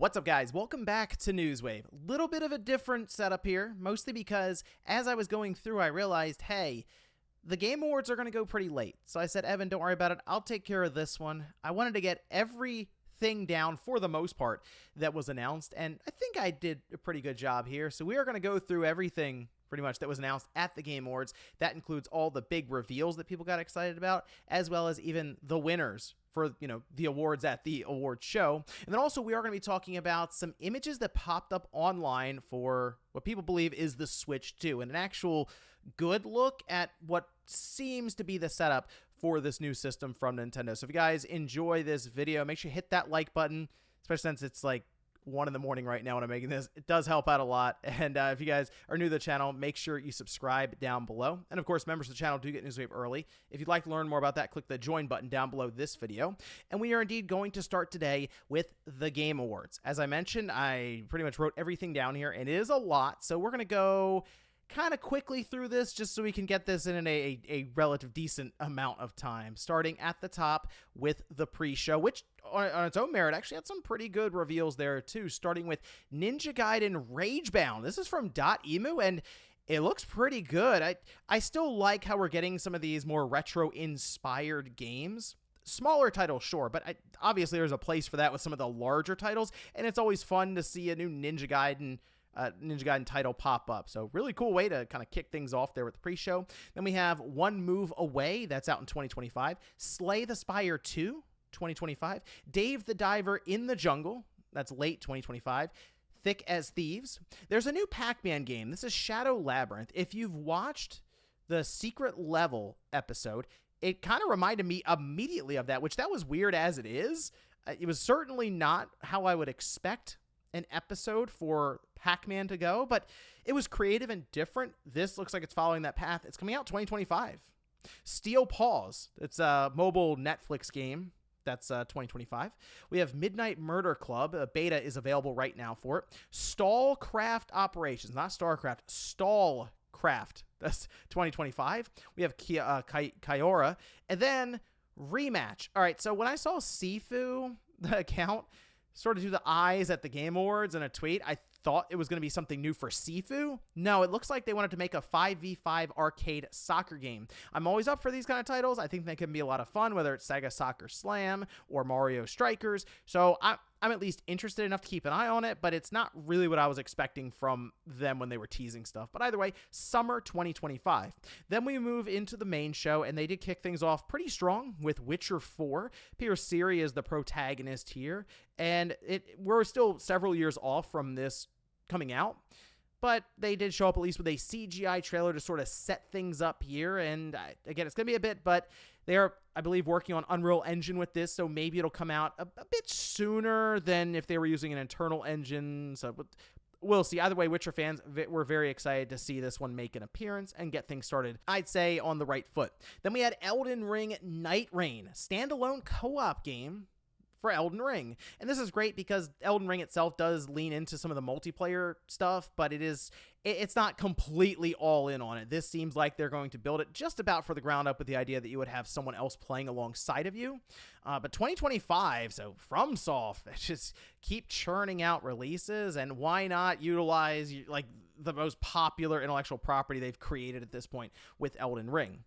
What's up, guys? Welcome back to Newswave. A little bit of a different setup here, mostly because as I was going through, I realized, hey, the Game Awards are going to go pretty late. So I said, Evan, don't worry about it. I'll take care of this one. I wanted to get everything down for the most part that was announced, and I think I did a pretty good job here. So we are going to go through everything pretty much that was announced at the Game Awards. That includes all the big reveals that people got excited about, as well as even the winners for, the awards at the awards show. And then also we are going to be talking about some images that popped up online for what people believe is the Switch 2, and an actual good look at what seems to be the setup for this new system from Nintendo. So if you guys enjoy this video, make sure you hit that like button, especially since it's like 1 in the morning right now when I'm making this. It does help out a lot. And if you guys are new to the channel, make sure you subscribe down below. And of course, members of the channel do get Newswave early. If you'd like to learn more about that, click the join button down below this video. And we are indeed going to start today with the Game Awards. As I mentioned, I pretty much wrote everything down here, and it is a lot. So we're going to go kind of quickly through this just so we can get this in a relative decent amount of time, starting at the top with the pre-show, which on its own merit actually had some pretty good reveals there too, starting with Ninja Gaiden Ragebound. This is from .emu, and it looks pretty good. I still like how we're getting some of these more retro-inspired games. Smaller titles, sure, but obviously there's a place for that with some of the larger titles, and it's always fun to see a new Ninja Gaiden title pop up. So really cool way to kind of kick things off there with the pre-show. Then we have One Move Away, that's out in 2025. Slay the Spire 2, 2025. Dave the Diver in the Jungle, that's late 2025. Thick as Thieves. There's a new Pac-Man game. This is Shadow Labyrinth. If you've watched the Secret Level episode, it kind of reminded me immediately of that, which that was weird as it is. It was certainly not how I would expect an episode for Pac-Man to go, but it was creative and different. This looks like it's following that path. It's coming out 2025. Steel Paws. It's a mobile Netflix game. That's 2025. We have Midnight Murder Club. A beta is available right now for it. Stallcraft Operations, not StarCraft, Stallcraft. That's 2025. We have Kiora. And then Rematch. All right, so when I saw Sifu, the account, sort of do the eyes at the Game Awards in a tweet, I thought it was going to be something new for Sifu. No, it looks like they wanted to make a 5v5 arcade soccer game. I'm always up for these kind of titles. I think they can be a lot of fun, whether it's Sega Soccer Slam or Mario Strikers. So I'm at least interested enough to keep an eye on it, but it's not really what I was expecting from them when they were teasing stuff. But either way, summer 2025. Then we move into the main show, and they did kick things off pretty strong with Witcher 4. Peter Siri is the protagonist here, and we're still several years off from this coming out, but they did show up at least with a CGI trailer to sort of set things up here. And again, it's going to be a bit, but they're, I believe, working on Unreal Engine with this, so maybe it'll come out a bit sooner than if they were using an internal engine. So we'll see. Either way, Witcher fans, we're very excited to see this one make an appearance and get things started, I'd say, on the right foot. Then we had Elden Ring Night Rain, standalone co-op game for Elden Ring. And this is great because Elden Ring itself does lean into some of the multiplayer stuff, but it's not completely all in on it. This seems like they're going to build it just about for the ground up with the idea that you would have someone else playing alongside of you. But 2025, so FromSoft, just keep churning out releases, and why not utilize like the most popular intellectual property they've created at this point with Elden Ring.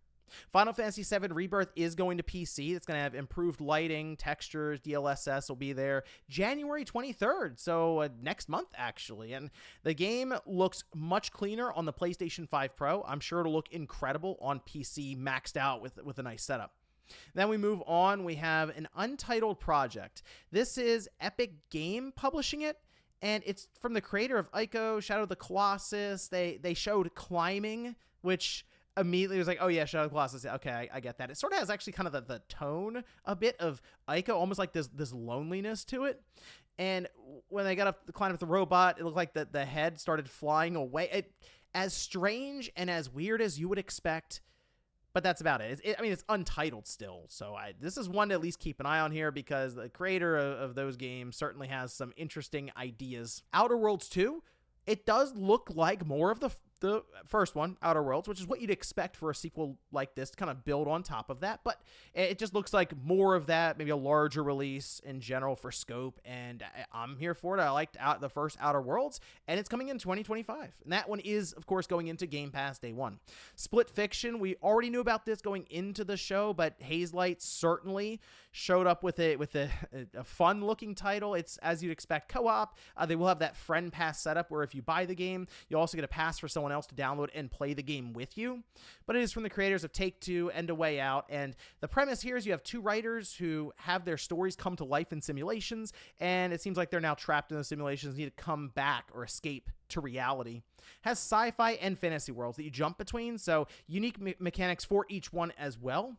Final Fantasy VII Rebirth is going to PC. It's going to have improved lighting, textures, DLSS will be there January 23rd, so next month, actually. And the game looks much cleaner on the PlayStation 5 Pro. I'm sure it'll look incredible on PC, maxed out with a nice setup. Then we move on. We have an untitled project. This is Epic Game publishing it, and it's from the creator of Ico, Shadow of the Colossus. They showed Climbing, which immediately was like, oh yeah, Shadow of the Colossus. Okay, I get that. It sort of has actually kind of the tone a bit of Ico, almost like this loneliness to it. And when they got up to climb up the robot, it looked like the head started flying away. As strange and as weird as you would expect, but that's about it. I mean, it's untitled still, so this is one to at least keep an eye on here because the creator of those games certainly has some interesting ideas. Outer Worlds 2, it does look like more of the the first one, Outer Worlds, which is what you'd expect for a sequel like this to kind of build on top of that. But it just looks like more of that, maybe a larger release in general for scope. And I'm here for it. I liked the first Outer Worlds, and it's coming in 2025. And that one is, of course, going into Game Pass day one. Split Fiction, we already knew about this going into the show, but Hazelight certainly showed up with a fun-looking title. It's, as you'd expect, co-op. They will have that friend pass setup where if you buy the game, you also get a pass for someone else to download and play the game with you. But it is from the creators of Take-Two and A Way Out, and the premise here is you have two writers who have their stories come to life in simulations, and it seems like they're now trapped in the simulations, need to come back or escape to reality. Has sci-fi and fantasy worlds that you jump between, so unique mechanics for each one as well.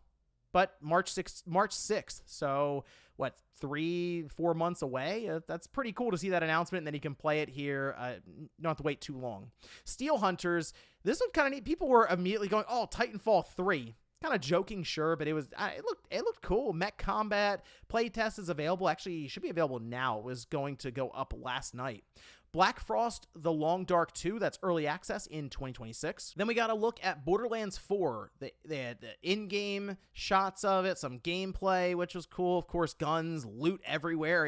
But March 6th, so what, 3-4 months away? That's pretty cool to see that announcement, and then you can play it here. You don't have to wait too long. Steel Hunters, this one kind of neat. People were immediately going, oh, Titanfall 3. Kind of joking, sure, but it looked cool. Mech Combat playtest is available. Actually, it should be available now. It was going to go up last night. Black Frost, The Long Dark 2, that's early access in 2026. Then we got to look at Borderlands 4. They had the in-game shots of it, some gameplay, which was cool. Of course, guns, loot everywhere.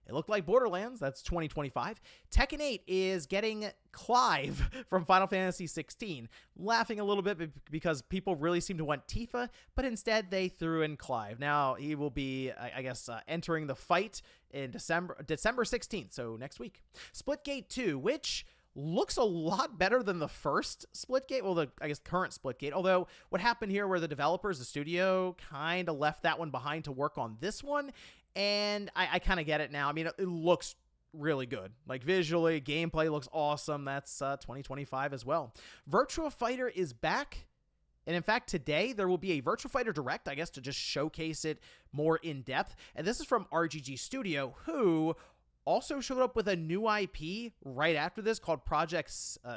It looked like Borderlands. That's 2025. Tekken 8 is getting Clive from Final Fantasy 16. Laughing a little bit because people really seem to want Tifa, but instead they threw in Clive. Now he will be, I guess, entering the fight in December 16th, so next week. Splitgate 2, which looks a lot better than the first Splitgate. Well, I guess current Splitgate. Although what happened here where the developers, the studio, kind of left that one behind to work on this one. And I kind of get it now. I mean, it looks really good. Like visually, gameplay looks awesome. That's 2025 as well. Virtua Fighter is back. And in fact, today there will be a Virtua Fighter Direct, I guess, to just showcase it more in depth. And this is from RGG Studio, who also showed up with a new IP right after this called Project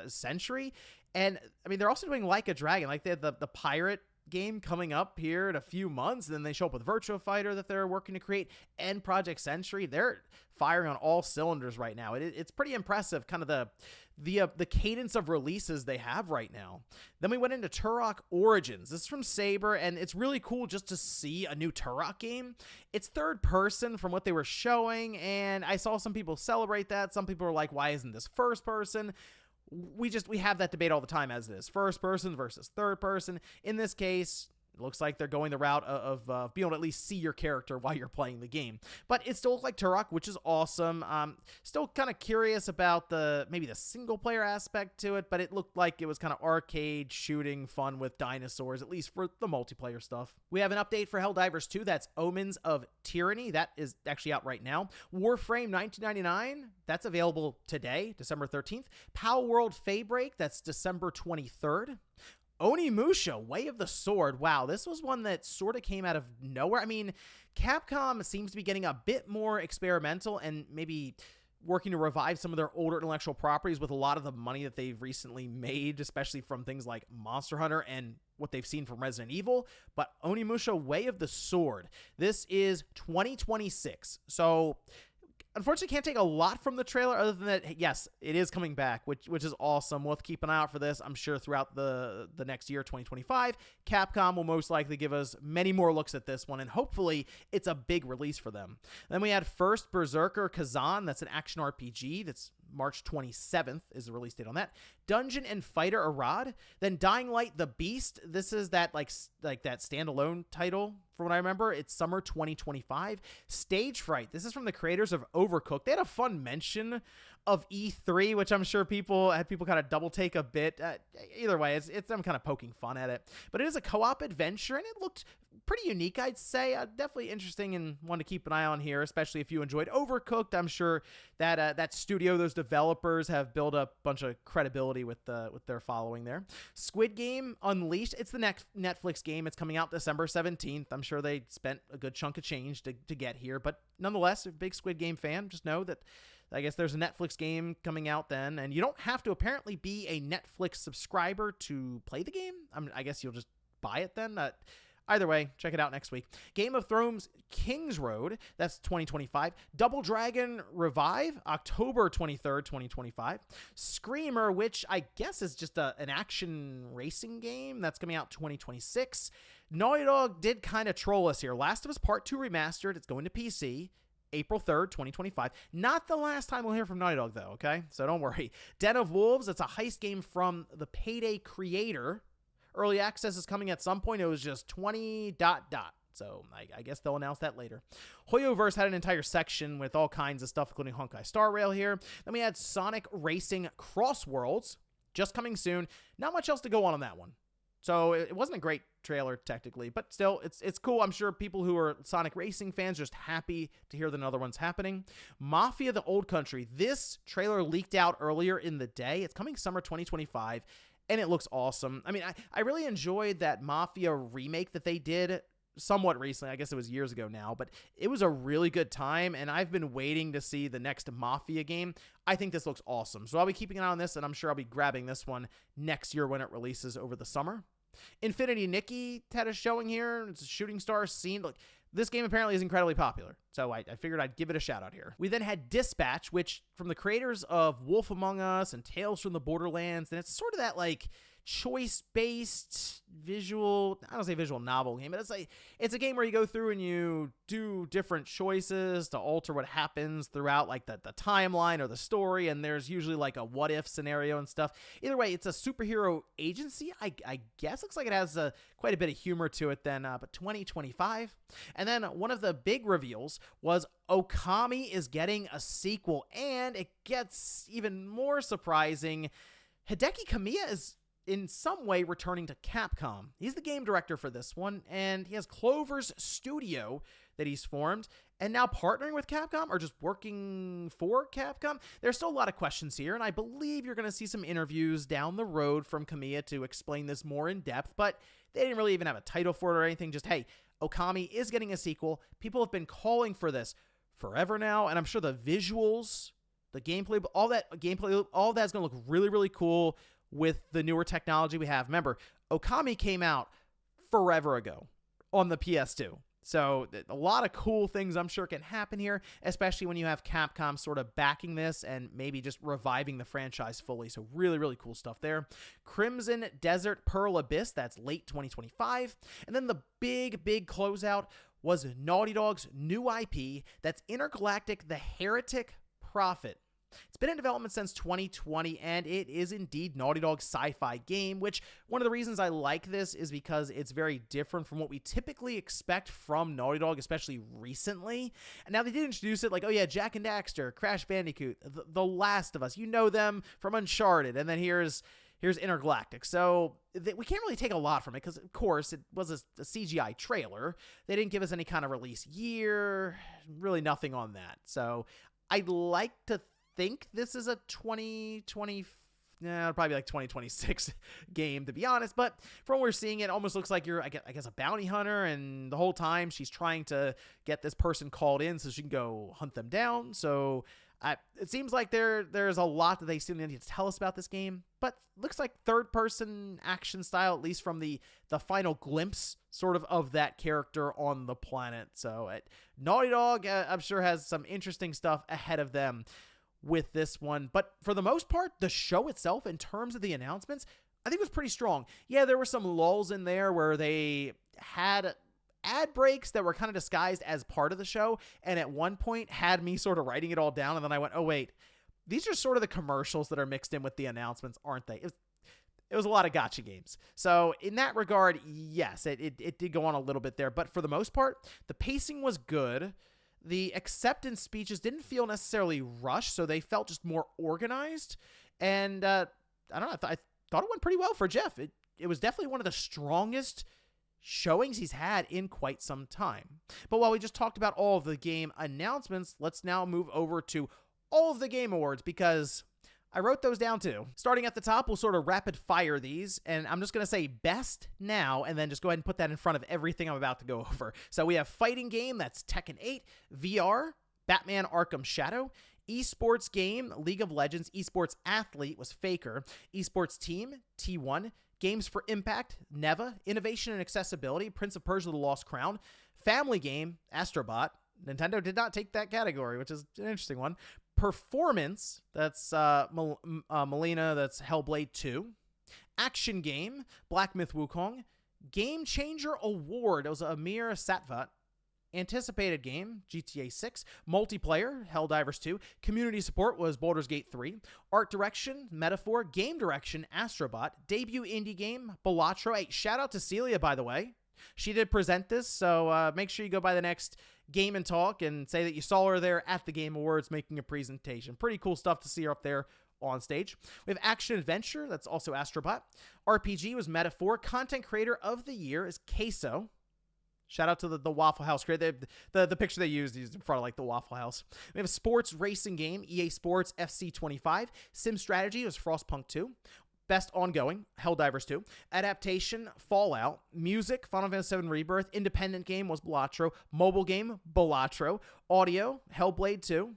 Century. And I mean, they're also doing Like a Dragon. Like they had the pirate game coming up here in a few months, and then they show up with Virtua Fighter that they're working to create and Project Century. They're firing on all cylinders right now. It's pretty impressive, kind of the cadence of releases they have right now. Then we went into Turok Origins. This is from Saber, and it's really cool just to see a new Turok game. It's third person from what they were showing, and I saw some people celebrate that. Some people are like, why isn't this first person? We have that debate all the time as it is. First person versus third person. In this case, it looks like they're going the route of being able to at least see your character while you're playing the game. But it still looks like Turok, which is awesome. Still kind of curious about maybe the single-player aspect to it, but it looked like it was kind of arcade shooting fun with dinosaurs, at least for the multiplayer stuff. We have an update for Helldivers 2. That's Omens of Tyranny. That is actually out right now. Warframe 1999. That's available today, December 13th. Pal World Faybreak. That's December 23rd. Onimusha, Way of the Sword. Wow, this was one that sort of came out of nowhere. I mean, Capcom seems to be getting a bit more experimental and maybe working to revive some of their older intellectual properties with a lot of the money that they've recently made, especially from things like Monster Hunter and what they've seen from Resident Evil. But Onimusha, Way of the Sword. This is 2026. So unfortunately, can't take a lot from the trailer other than that, yes, it is coming back, which is awesome. We'll have to keep an eye out for this, I'm sure, throughout the next year, 2025. Capcom will most likely give us many more looks at this one, and hopefully it's a big release for them. Then we had First Berserker Kazan. That's an action RPG. That's March 27th is the release date on that. Dungeon and Fighter Arad. Then Dying Light The Beast. This is that like that standalone title from what I remember. It's summer 2025. Stage Fright. This is from the creators of Overcooked. They had a fun mention of E3, which I'm sure people kind of double take a bit. Either way, I'm kind of poking fun at it. But it is a co-op adventure, and it looked pretty unique, I'd say. Definitely interesting and one to keep an eye on here, especially if you enjoyed Overcooked. I'm sure that that studio, those developers have built up a bunch of credibility with their following there. Squid Game Unleashed. It's the next Netflix game. It's coming out December 17th. I'm sure they spent a good chunk of change to get here, but nonetheless, a big Squid Game fan. Just know that I guess there's a Netflix game coming out then, and you don't have to apparently be a Netflix subscriber to play the game. I guess you'll just buy it then. Either way, check it out next week. Game of Thrones King's Road, that's 2025. Double Dragon Revive, October 23rd, 2025. Screamer, which I guess is just an action racing game, that's coming out 2026. Naughty Dog did kind of troll us here. Last of Us Part 2 Remastered, it's going to PC. April 3rd, 2025. Not the last time we'll hear from Naughty Dog, though, okay? So don't worry. Den of Wolves, it's a heist game from the Payday creator. Early access is coming at some point. It was just 20... So I guess they'll announce that later. Hoyoverse had an entire section with all kinds of stuff, including Honkai Star Rail here. Then we had Sonic Racing Cross Worlds, just coming soon. Not much else to go on that one. So it wasn't a great trailer, technically, but still, it's cool. I'm sure people who are Sonic Racing fans are just happy to hear that another one's happening. Mafia: The Old Country. This trailer leaked out earlier in the day. It's coming summer 2025, and it looks awesome. I mean, I really enjoyed that Mafia remake that they did somewhat recently. I guess it was years ago now, but it was a really good time, and I've been waiting to see the next Mafia game. I think this looks awesome, so I'll be keeping an eye on this, and I'm sure I'll be grabbing this one next year when it releases over the summer. Infinity Nikki had a showing here. It's a shooting star scene. Look, this game apparently is incredibly popular, so I figured I'd give it a shout out here. We then had Dispatch, which from the creators of Wolf Among Us and Tales from the Borderlands, and it's sort of that like choice-based visual, I don't say visual novel game, but it's a game where you go through and you do different choices to alter what happens throughout like the timeline or the story, and there's usually like a what-if scenario and stuff. Either way, it's a superhero agency. I guess looks like it has quite a bit of humor to it then, but 2025. And then one of the big reveals was Okami is getting a sequel, and it gets even more surprising. Hideki Kamiya is in some way returning to Capcom. He's the game director for this one, and he has Clover's Studio that he's formed, and now partnering with Capcom or just working for Capcom. There's still a lot of questions here, and I believe you're going to see some interviews down the road from Kamiya to explain this more in depth, but they didn't really even have a title for it or anything. Just, hey, Okami is getting a sequel. People have been calling for this forever now, and I'm sure the visuals, the gameplay, all that's going to look really, really cool with the newer technology we have. Remember, Okami came out forever ago on the PS2. So a lot of cool things I'm sure can happen here, especially when you have Capcom sort of backing this and maybe just reviving the franchise fully. So really, really cool stuff there. Crimson Desert Pearl Abyss, that's late 2025. And then the big closeout was Naughty Dog's new IP, that's Intergalactic: The Heretic Prophet. It's been in development since 2020, and it is indeed Naughty Dog's sci-fi game, which one of the reasons I like this is because it's very different from what we typically expect from Naughty Dog, especially recently. And now they did introduce it like, oh yeah, Jak and Daxter, Crash Bandicoot, The Last of Us. You know them from Uncharted, and then here's Intergalactic. So we can't really take a lot from it because, of course, it was a CGI trailer. They didn't give us any kind of release year, really nothing on that. So I'd like to think this is a 2020, probably like 2026 game, to be honest, but from what we're seeing, it almost looks like you're, I guess, a bounty hunter, and the whole time she's trying to get this person called in so she can go hunt them down. So it seems like there's a lot that they still need to tell us about this game, but looks like third-person action style, at least from the final glimpse sort of that character on the planet. So Naughty Dog, I'm sure, has some interesting stuff ahead of them with this one. But for the most part, the show itself, in terms of the announcements, I think was pretty strong. Yeah, there were some lulls in there where they had ad breaks that were kind of disguised as part of the show, and at one point had me sort of writing it all down, and then I went, oh wait, these are sort of the commercials that are mixed in with the announcements, aren't they? It was a lot of gacha games. So in that regard, yes, it did go on a little bit there, but for the most part, the pacing was good. The acceptance speeches didn't feel necessarily rushed, so they felt just more organized. And I don't know, I thought it went pretty well for Jeff. It was definitely one of the strongest showings he's had in quite some time. But while we just talked about all of the game announcements, let's now move over to all of the Game Awards, because I wrote those down too. Starting at the top, we'll sort of rapid fire these, and I'm just going to say best now, and then just go ahead and put that in front of everything I'm about to go over. So we have fighting game, that's Tekken 8, VR, Batman Arkham Shadow, esports game, League of Legends, esports athlete was Faker, esports team, T1, Games for Impact, Neva. Innovation and Accessibility, Prince of Persia: The Lost Crown. Family Game, Astrobot. Nintendo did not take that category, which is an interesting one. Performance, that's Melina, that's Hellblade 2. Action Game, Black Myth Wukong. Game Changer Award, it was Amir Satvat. Anticipated Game, GTA 6. Multiplayer, Helldivers 2. Community Support was Baldur's Gate 3. Art Direction, Metaphor. Game Direction, Astrobot. Debut Indie Game, Balatro. Hey, shout out to Celia, by the way. She did present this, so make sure you go by the next Game and Talk and say that you saw her there at the Game Awards making a presentation. Pretty cool stuff to see her up there on stage. We have Action Adventure, that's also Astrobot. RPG was Metaphor. Content Creator of the Year is Queso. Shout out to the Waffle House. The picture they used in front of like the Waffle House. We have a sports racing game, EA Sports FC 25. Sim Strategy was Frostpunk 2. Best Ongoing, Helldivers 2. Adaptation, Fallout. Music, Final Fantasy VII Rebirth. Independent game was Balatro. Mobile game, Balatro. Audio, Hellblade 2.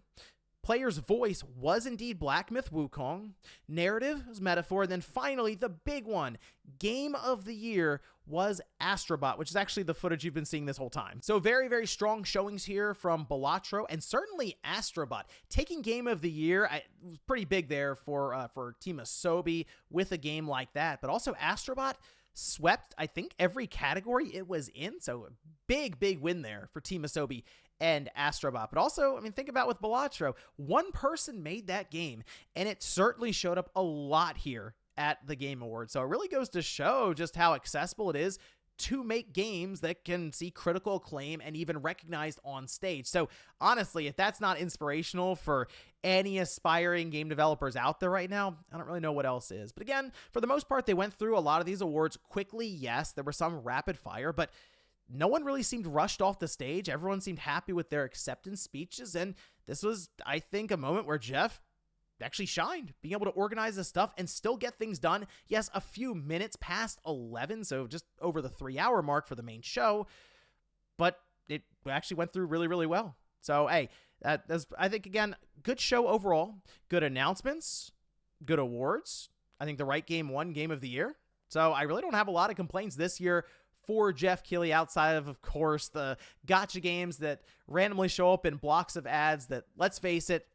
Player's voice was indeed Black Myth Wukong. Narrative was Metaphor. And then finally, the big one, Game of the Year was Astrobot, which is actually the footage you've been seeing this whole time. So very, very strong showings here from Balatro and certainly Astrobot. Taking Game of the Year, it was pretty big there for Team Asobi with a game like that. But also Astrobot swept, I think, every category it was in. So big, big win there for Team Asobi and Astrobot. But also, I mean, think about with Balatro, one person made that game, and it certainly showed up a lot here at the Game Awards. So it really goes to show just how accessible it is to make games that can see critical acclaim and even recognized on stage. So honestly, if that's not inspirational for any aspiring game developers out there right now, I don't really know what else is. But again, for the most part, they went through a lot of these awards quickly. Yes, there were some rapid fire, but no one really seemed rushed off the stage. Everyone seemed happy with their acceptance speeches. And this was, I think, a moment where Jeff actually shined, being able to organize this stuff and still get things done. Yes, a few minutes past 11, so just over the 3-hour mark for the main show, but it actually went through really, really well. So, hey, that's, I think, again, good show overall, good announcements, good awards. I think the right game won Game of the Year. So I really don't have a lot of complaints this year for Jeff Keighley outside of course, the gacha games that randomly show up in blocks of ads that, let's face it,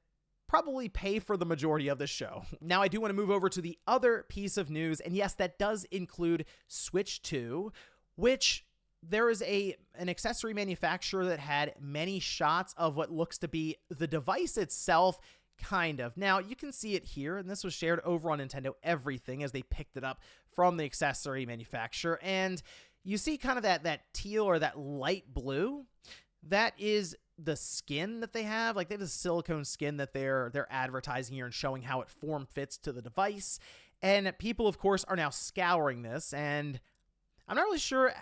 probably pay for the majority of the show. Now, I do want to move over to the other piece of news, and yes, that does include Switch 2, which there is an accessory manufacturer that had many shots of what looks to be the device itself, kind of. Now, you can see it here, and this was shared over on Nintendo Everything as they picked it up from the accessory manufacturer, and you see kind of that teal or that light blue. That is the skin that they have. Like, they have a silicone skin that they're advertising here and showing how it form fits to the device. And people, of course, are now scouring this, and I'm not really sure.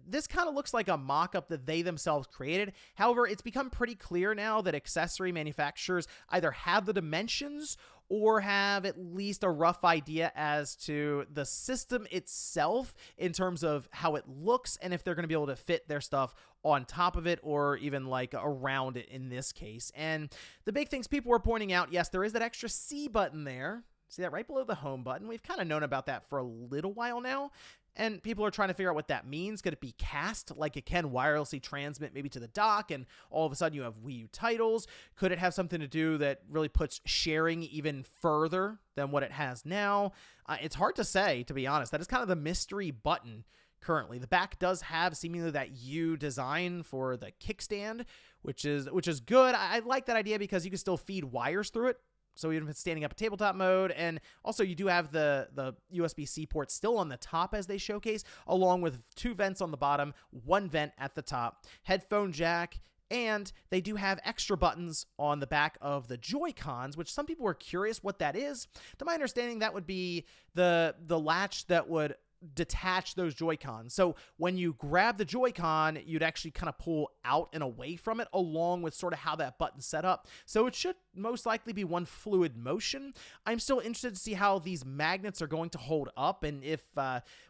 This kind of looks like a mock-up that they themselves created. However, it's become pretty clear now that accessory manufacturers either have the dimensions or have at least a rough idea as to the system itself in terms of how it looks and if they're going to be able to fit their stuff on top of it or even like around it in this case. And the big things people were pointing out, yes, there is that extra C button there. See that right below the home button? We've kind of known about that for a little while now. And people are trying to figure out what that means. Could it be cast like it can wirelessly transmit maybe to the dock and all of a sudden you have Wii U titles? Could it have something to do that really puts sharing even further than what it has now? It's hard to say, to be honest. That is kind of the mystery button currently. The back does have seemingly that U design for the kickstand, which is good. I like that idea because you can still feed wires through it. So even if it's standing up at tabletop mode, and also you do have the USB-C port still on the top as they showcase, along with 2 vents on the bottom, 1 vent at the top, headphone jack, and they do have extra buttons on the back of the Joy-Cons, which some people were curious what that is. To my understanding, that would be the latch that would detach those Joy-Cons. So when you grab the Joy-Con, you'd actually kind of pull out and away from it, along with sort of how that button's set up. So it should most likely be one fluid motion. I'm still interested to see how these magnets are going to hold up and if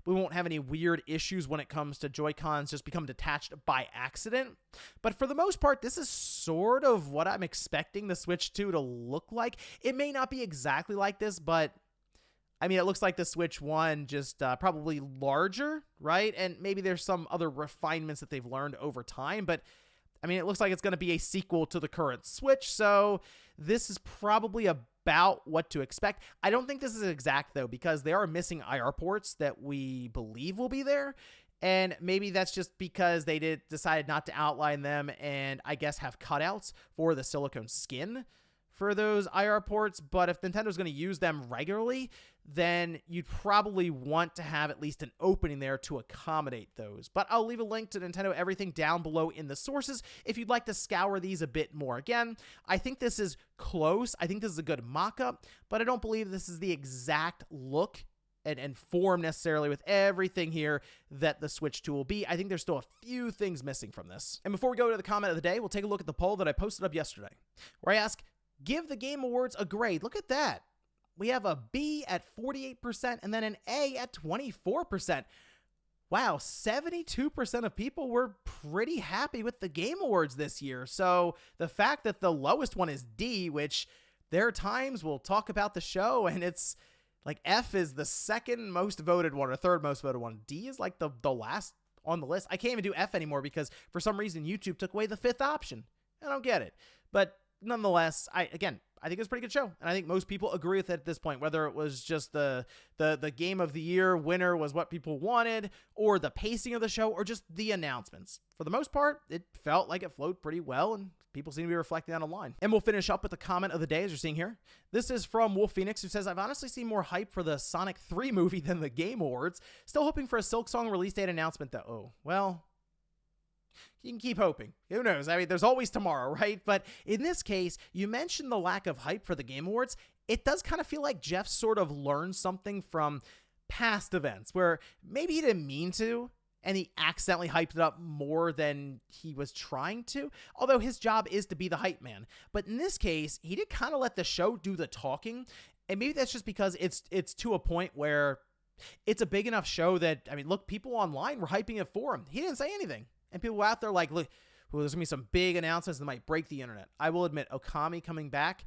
we won't have any weird issues when it comes to Joy-Cons just become detached by accident. But for the most part, this is sort of what I'm expecting the Switch 2 to look like. It may not be exactly like this, but I mean, it looks like the Switch 1 just probably larger, right? And maybe there's some other refinements that they've learned over time, but I mean, it looks like it's going to be a sequel to the current Switch, so this is probably about what to expect. I don't think this is exact, though, because they are missing IR ports that we believe will be there, and maybe that's just because they decided not to outline them and I guess have cutouts for the silicone skin for those IR ports. But if Nintendo's going to use them regularly, then you'd probably want to have at least an opening there to accommodate those. But I'll leave a link to Nintendo Everything down below in the sources if you'd like to scour these a bit more. Again, I think this is close. I think this is a good mock-up, but I don't believe this is the exact look and form necessarily with everything here that the Switch 2 will be. I think there's still a few things missing from this. And before we go to the comment of the day, we'll take a look at the poll that I posted up yesterday, where I ask, give the Game Awards a grade. Look at that. We have a B at 48% and then an A at 24%. Wow, 72% of people were pretty happy with the Game Awards this year. So the fact that the lowest one is D, which there are times we'll talk about the show and it's like F is the second most voted one or third most voted one. D is like the last on the list. I can't even do F anymore because for some reason YouTube took away the fifth option. I don't get it. But nonetheless, I think it's a pretty good show, and I think most people agree with it at this point, whether it was just the Game of the Year winner was what people wanted, or the pacing of the show, or just the announcements. For the most part, it felt like it flowed pretty well, and people seem to be reflecting that online. And we'll finish up with the comment of the day, as you're seeing here. This is from Wolf Phoenix, who says, I've honestly seen more hype for the Sonic 3 movie than the Game Awards. Still hoping for a Silksong release date announcement, though. Oh, well, you can keep hoping. Who knows? I mean, there's always tomorrow, right? But in this case, you mentioned the lack of hype for the Game Awards. It does kind of feel like Jeff sort of learned something from past events where maybe he didn't mean to, and he accidentally hyped it up more than he was trying to, although his job is to be the hype man. But in this case, he did kind of let the show do the talking, and maybe that's just because it's to a point where it's a big enough show that, I mean, look, people online were hyping it for him. He didn't say anything. And people were out there like, look, well, there's going to be some big announcements that might break the internet. I will admit, Okami coming back,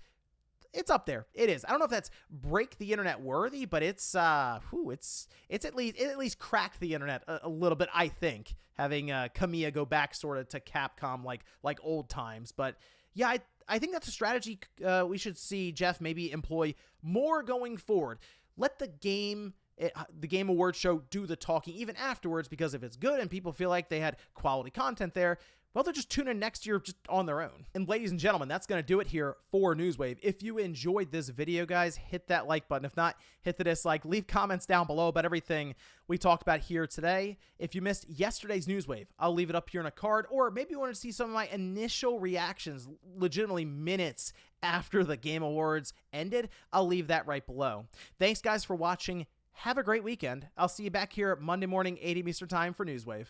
it's up there. It is. I don't know if that's break the internet worthy, but it's at least cracked the internet a little bit, I think, having Kamiya go back sort of to Capcom like old times. But yeah, I think that's a strategy we should see Jeff maybe employ more going forward. Let the Game Awards show do the talking even afterwards, because if it's good and people feel like they had quality content there, well, they'll just tune in next year just on their own. And ladies and gentlemen, that's going to do it here for Newswave. If you enjoyed this video, guys, hit that like button. If not, hit the dislike. Leave comments down below about everything we talked about here today. If you missed yesterday's Newswave, I'll leave it up here in a card, or maybe you want to see some of my initial reactions, legitimately minutes after the Game Awards ended, I'll leave that right below. Thanks, guys, for watching. Have a great weekend. I'll see you back here Monday morning, 8 a.m. Eastern Time for Newswave.